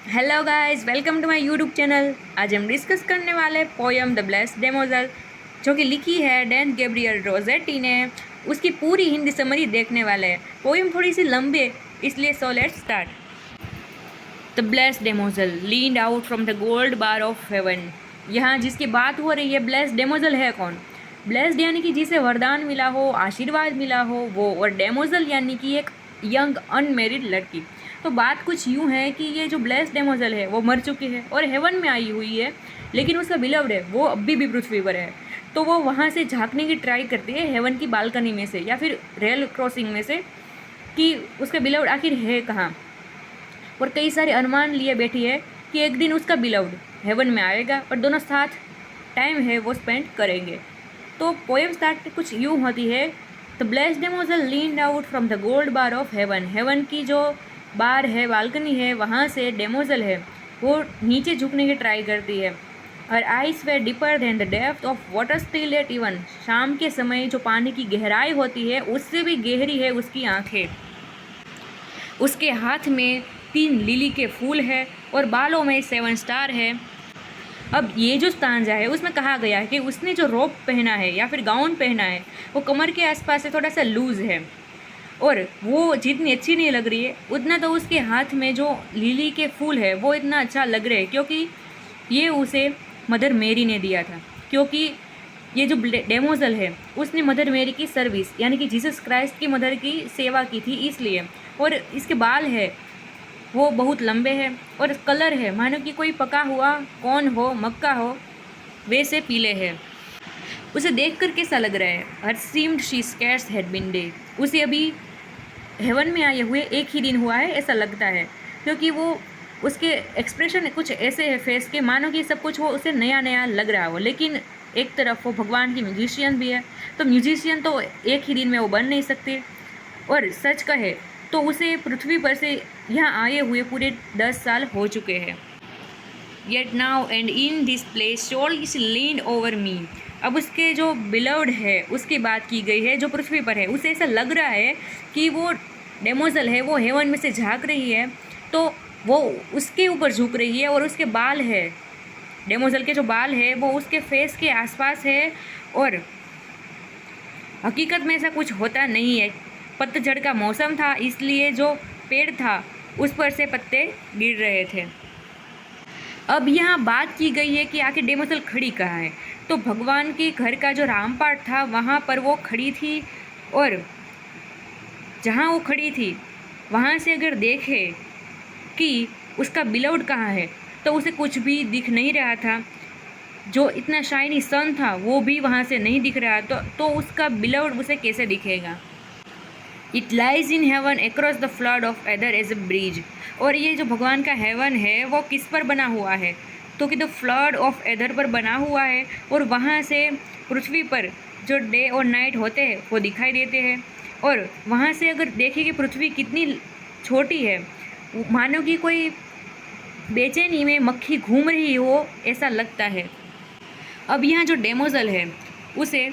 Hello guys, welcome to my YouTube channel. आज हम discuss करने वाले पोयम द ब्लेस्ड डेमोजल, जो कि लिखी है डैन गैब्रियल रोजेटी ने। उसकी पूरी हिंदी समरी देखने वाले हैं। पोयम थोड़ी सी लंबी है, इसलिए so let's start. The blessed damozel leaned out from the gold bar of heaven. यहाँ जिसकी बात हो रही है, ब्लेस्ड डेमोजल है कौन? ब्लेस्ड यानी कि जिसे वरदान मिला हो, आशीर्वाद मिला हो वो, और डेमोजल यानी कि एक यंग अनमेरिड लड़की। तो बात कुछ यूँ है कि ये जो ब्लेस्ड डेमोजल है वो मर चुकी है और हेवन में आई हुई है, लेकिन उसका बिलव्ड है वो अभी भी पृथ्वी पर है। तो वो वहाँ से झांकने की ट्राई करती है हेवन की बालकनी में से या फिर रेल क्रॉसिंग में से, कि उसका बिलव्ड आखिर है कहाँ। और कई सारे अनुमान लिए बैठी है कि एक दिन उसका बिलव्ड हेवन में आएगा और दोनों साथ टाइम है वो स्पेंड करेंगे। तो पोएम स्टार्ट कुछ यूँ होती है। The blessed damozel leaned out from the gold bar of heaven. Heaven की जो बार है, बालकनी है, वहाँ से डेमोजल है वो नीचे झुकने की ट्राई करती है। और ice way deeper than the depth of water still at even. शाम के समय जो पानी की गहराई होती है उससे भी गहरी है उसकी आंखें। उसके हाथ में 3 लिली के फूल है और बालों में 7 स्टार है। अब ये जो स्टांजा है उसमें कहा गया है कि उसने जो रोब पहना है या फिर गाउन पहना है वो कमर के आसपास से थोड़ा सा लूज़ है, और वो जितनी अच्छी नहीं लग रही है उतना तो उसके हाथ में जो लिली के फूल है वो इतना अच्छा लग रहा है, क्योंकि ये उसे मदर मेरी ने दिया था। क्योंकि ये जो डेमोजल है उसने मदर मेरी की सर्विस यानी कि जीसस क्राइस्ट की मदर की सेवा की थी, इसलिए। और इसके बाल है वो बहुत लंबे हैं और कलर है मानो कि कोई पका हुआ कॉर्न हो, मक्का हो, वैसे पीले हैं। उसे देखकर कैसा लग रहा है? Her seemed she scarce had been day. उसे अभी हेवन में आए हुए एक ही दिन हुआ है ऐसा लगता है, क्योंकि वो उसके एक्सप्रेशन कुछ ऐसे है फेस के मानो कि सब कुछ वो उसे नया नया लग रहा हो। लेकिन एक तरफ वो भगवान की म्यूजिशियन भी है, तो म्यूजिशियन तो एक ही दिन में वो बन नहीं सकते। और सच कहे तो उसे पृथ्वी पर से यहाँ आए हुए पूरे 10 साल हो चुके हैं। Yet now and in this place surely is lean over me. अब उसके जो बिलव्ड है उसकी बात की गई है जो पृथ्वी पर है। उसे ऐसा लग रहा है कि वो डेमोजल है वो हेवन में से झांक रही है, तो वो उसके ऊपर झुक रही है और उसके बाल है, डेमोजल के जो बाल है वो उसके फेस के आसपास है। और हकीकत में ऐसा कुछ होता नहीं है। पतझड़ का मौसम था, इसलिए जो पेड़ था उस पर से पत्ते गिर रहे थे। अब यहाँ बात की गई है कि आखिर डेमोजल खड़ी कहाँ है। तो भगवान के घर का जो रामपाट था वहाँ पर वो खड़ी थी, और जहाँ वो खड़ी थी वहाँ से अगर देखे कि उसका बिलव्ड कहाँ है तो उसे कुछ भी दिख नहीं रहा था। जो इतना शाइनी सन था वो भी वहाँ से नहीं दिख रहा, तो उसका बिलव्ड उसे कैसे दिखेगा? It lies in heaven across the flood of ether as a bridge. और ये जो भगवान का हेवन है वो किस पर बना हुआ है? तो कि द फ्लड ऑफ एदर पर बना हुआ है, और वहाँ से पृथ्वी पर जो डे और नाइट होते हैं वो दिखाई देते हैं। और वहाँ से अगर देखें कि पृथ्वी कितनी छोटी है, मानो कि कोई बेचैनी में मक्खी घूम रही हो ऐसा लगता है। अब यहाँ जो डेमोजल है उसे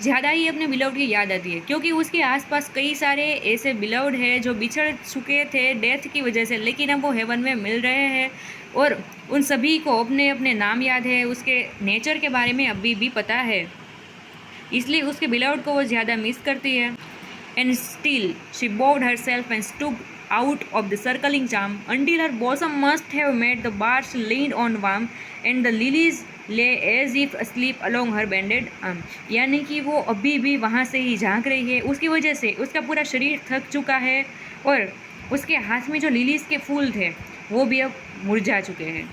ज़्यादा ही अपने बिलव्ड की याद आती है, क्योंकि उसके आसपास कई सारे ऐसे बिलव्ड हैं जो बिछड़ चुके थे डेथ की वजह से, लेकिन अब वो हेवन में मिल रहे हैं और उन सभी को अपने अपने नाम याद है, उसके नेचर के बारे में अभी भी पता है, इसलिए उसके बिलव्ड को वो ज़्यादा मिस करती है। And still she bowed herself and stood out of the circling charm until her bosom must have met the bar she leaned on warm, and the lilies lay as if asleep along her bended arm। यानी कि वो अभी भी वहाँ से ही झांक रही है, उसकी वजह से उसका पूरा शरीर थक चुका है और उसके हाथ में जो लिलीज के फूल थे वो भी अब मुरझा चुके हैं।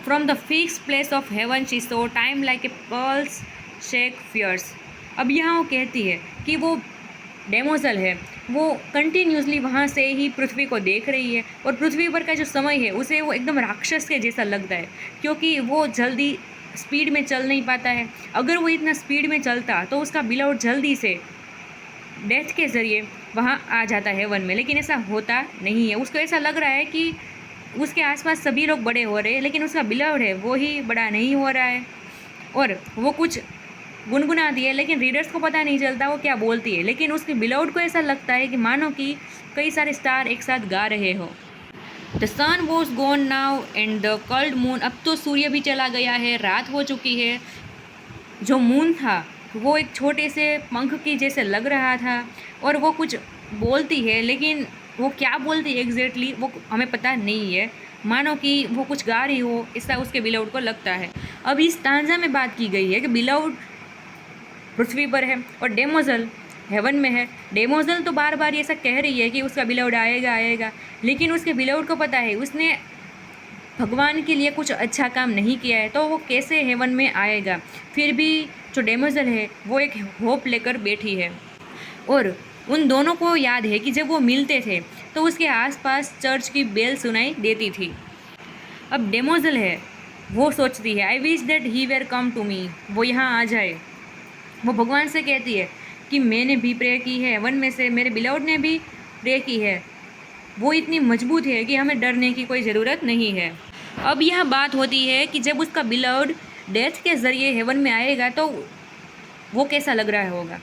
From the fix place of heaven she so time like a pulse shake fierce. अब यहाँ वो कहती है कि वो डेमोजल है वो कंटिन्यूसली वहाँ से ही पृथ्वी को देख रही है, और पृथ्वी पर का जो समय है उसे वो एकदम राक्षस के जैसा लगता है, क्योंकि वो जल्दी स्पीड में चल नहीं पाता है। अगर वो इतना स्पीड में चलता तो उसका बिलव्ड जल्दी से डेथ के ज़रिए वहाँ आ जाता है वन में, लेकिन ऐसा होता नहीं है। उसको ऐसा लग रहा है कि उसके आसपास सभी लोग बड़े हो रहे हैं, लेकिन उसका बिलव्ड है वो ही बड़ा नहीं हो रहा है। और वो कुछ गुनगुनाती है, लेकिन रीडर्स को पता नहीं चलता वो क्या बोलती है, लेकिन उसके बिलव्ड को ऐसा लगता है कि मानो कि कई सारे स्टार एक साथ गा रहे हो। The sun was gone now and the cold moon, अब तो सूर्य भी चला गया है, रात हो चुकी है। जो मून था वो एक छोटे से पंख की जैसे लग रहा था और वो कुछ बोलती है, लेकिन वो क्या बोलती है एग्जैक्टली वो हमें पता नहीं है। मानो कि वो कुछ गा रही हो, ऐसा उसके बिलाउड को लगता है। अब इस तांजा में बात की गई है कि बिलाउड पृथ्वी पर है और डेमोजल हेवन में है। डेमोजल तो बार बार ऐसा कह रही है कि उसका बिलाउड आएगा आएगा, लेकिन उसके बिलाउड को पता है उसने भगवान के लिए कुछ अच्छा काम नहीं किया है, तो वो कैसे हेवन में आएगा। फिर भी जो डेमोजल है वो एक होप लेकर बैठी है। और उन दोनों को याद है कि जब वो मिलते थे तो उसके आसपास चर्च की बेल सुनाई देती थी। अब डेमोजल है वो सोचती है I wish that he were come to me, वो यहाँ आ जाए। वो भगवान से कहती है कि मैंने भी प्रे की है, हेवन में से मेरे बिलाउड ने भी प्रे की है, वो इतनी मजबूत है कि हमें डरने की कोई ज़रूरत नहीं है। अब यह बात होती है कि जब उसका बिलाउड डेथ के ज़रिए हेवन में आएगा तो वो कैसा लग रहा होगा।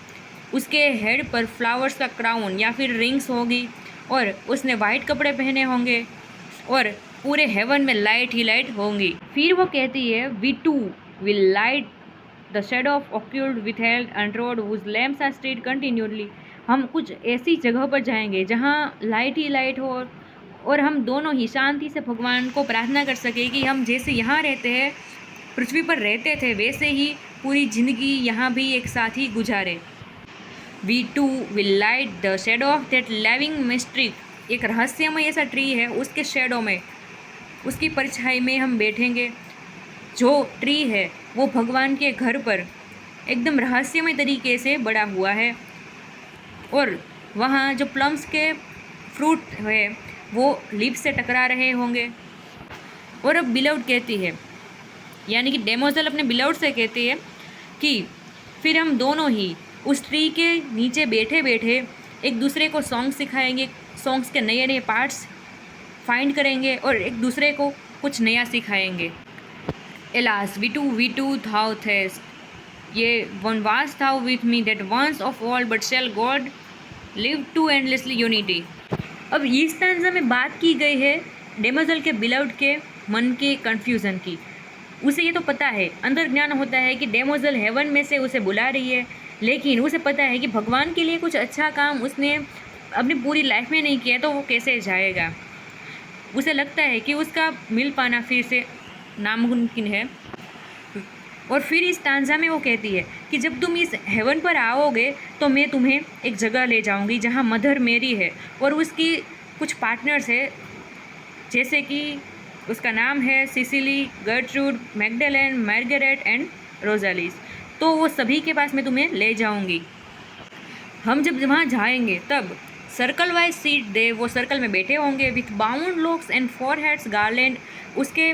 उसके हेड पर फ्लावर्स का क्राउन या फिर रिंग्स होगी और उसने वाइट कपड़े पहने होंगे और पूरे हेवन में लाइट ही लाइट होंगी। फिर वो कहती है we to will light the shadow of occult with held and road was lamps are street continuously, हम कुछ ऐसी जगह पर जाएंगे जहाँ लाइट ही लाइट हो और हम दोनों ही शांति से भगवान को प्रार्थना कर सके कि हम जैसे यहाँ रहते हैं, पृथ्वी पर रहते थे, वैसे ही पूरी ज़िंदगी यहाँ भी एक साथ ही गुजारे। We to will light the shadow of that living mystery, एक रहस्यमय ऐसा ट्री है, उसके शेडो में, उसकी परछाई में हम बैठेंगे। जो ट्री है वो भगवान के घर पर एकदम रहस्यमय तरीके से बड़ा हुआ है और वहाँ जो प्लम्स के फ्रूट है वो लिप से टकरा रहे होंगे। और अब बिलाउड कहती है, यानी कि डेमोजल अपने बिलाउड से कहती है कि फिर हम दोनों ही उस ट्री के नीचे बैठे बैठे एक दूसरे को सॉन्ग सिखाएंगे, सॉन्ग्स के नए नए पार्ट्स फाइंड करेंगे और एक दूसरे को कुछ नया सिखाएंगे। एलास वी टू थाउ थेस्ट, yea one was thou with me that once of all but shall God live to endlessly unity. अब इस स्टैंजा में बात की गई है डेमोजल के बिलाउड के मन के कन्फ्यूज़न की। उसे ये तो पता है, अंदर ज्ञान होता है कि डेमोजल हेवन में से उसे बुला रही है, लेकिन उसे पता है कि भगवान के लिए कुछ अच्छा काम उसने अपनी पूरी लाइफ में नहीं किया तो वो कैसे जाएगा। उसे लगता है कि उसका मिल पाना फिर से नामुमकिन है। और फिर इस तांजा में वो कहती है कि जब तुम इस हेवन पर आओगे तो मैं तुम्हें एक जगह ले जाऊंगी जहाँ मदर मेरी है और उसकी कुछ पार्टनर्स है, जैसे कि उसका नाम है सिसिली, गर्ट्रूड, मैग्डलेन, मार्गरेट एंड रोजालिस। तो वो सभी के पास मैं तुम्हें ले जाऊंगी। हम जब वहाँ जाएंगे तब सर्कल वाइज सीट दे, वो सर्कल में बैठे होंगे with bound locks and foreheads garland, उसके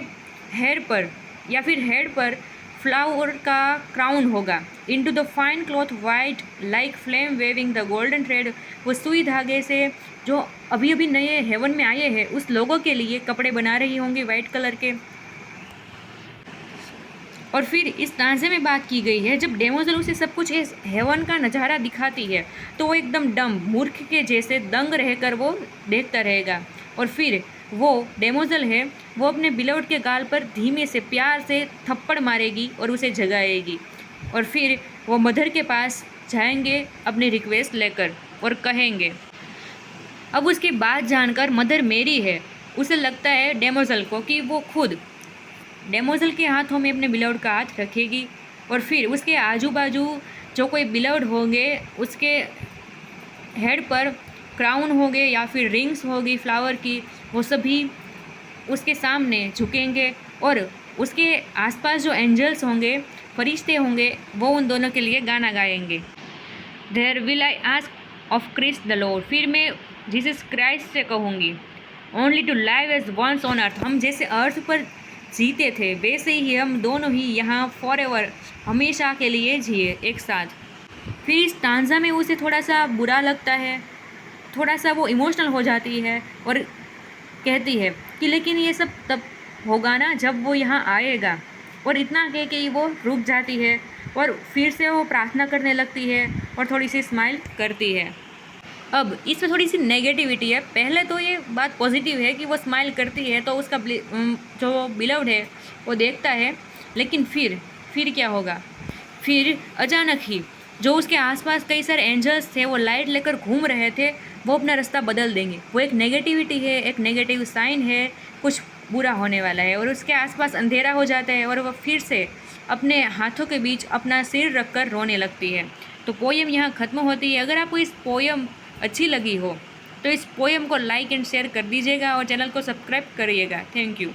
हेड पर या फिर हेड पर फ्लावर का क्राउन होगा। Into the fine cloth white like flame weaving the golden thread, वो सुई धागे से जो अभी अभी नए हेवन में आए हैं उस लोगों के लिए कपड़े बना रही होंगी वाइट कलर के। और फिर इस तांजे में बात की गई है जब डेमोजल उसे सब कुछ इस हेवन का नज़ारा दिखाती है तो वो एकदम डम मूर्ख के जैसे दंग रहकर वो देखता रहेगा। और फिर वो डेमोजल है वो अपने बिलाउड के गाल पर धीमे से प्यार से थप्पड़ मारेगी और उसे जगाएगी। और फिर वो मदर के पास जाएंगे अपनी रिक्वेस्ट लेकर और कहेंगे। अब उसकी बात जानकर मदर मेरी है, उसे लगता है डेमोजल को कि वो खुद डेमोजल के हाथों में अपने बिलाउड का हाथ रखेगी और फिर उसके आजू बाजू जो कोई बिलाउड होंगे उसके हेड पर क्राउन होंगे या फिर रिंग्स होगी फ्लावर की, वो सभी उसके सामने झुकेंगे और उसके आसपास जो एंजल्स होंगे, फरिश्ते होंगे, वो उन दोनों के लिए गाना गाएंगे। There will I ask of Christ the lord, फिर मैं जीसस क्राइस्ट से कहूँगी only to live as once on earth, हम जैसे अर्थ पर जीते थे वैसे ही हम दोनों ही यहाँ फॉर एवर हमेशा के लिए जिए एक साथ। फिर इस तांजा में उसे थोड़ा सा बुरा लगता है, थोड़ा सा वो इमोशनल हो जाती है और कहती है कि लेकिन ये सब तब होगा ना जब वो यहाँ आएगा। और इतना कह के वो रुक जाती है और फिर से वो प्रार्थना करने लगती है और थोड़ी सी स्माइल करती है। अब इसमें थोड़ी सी नेगेटिविटी है। पहले तो ये बात पॉजिटिव है कि वो स्माइल करती है तो उसका जो बिलव्ड है वो देखता है, लेकिन फिर क्या होगा? फिर अचानक ही जो उसके आसपास कई सारे एंजल्स थे वो लाइट लेकर घूम रहे थे, वो अपना रास्ता बदल देंगे। वो एक नेगेटिविटी है, एक नेगेटिव साइन है, कुछ बुरा होने वाला है। और उसके आसपास अंधेरा हो जाता है और वह फिर से अपने हाथों के बीच अपना सिर रखकर रोने लगती है। तो पोएम यहाँ ख़त्म होती है। अगर आपको इस पोएम अच्छी लगी हो तो इस पोएम को लाइक एंड शेयर कर दीजिएगा और चैनल को सब्सक्राइब करिएगा। Thank you.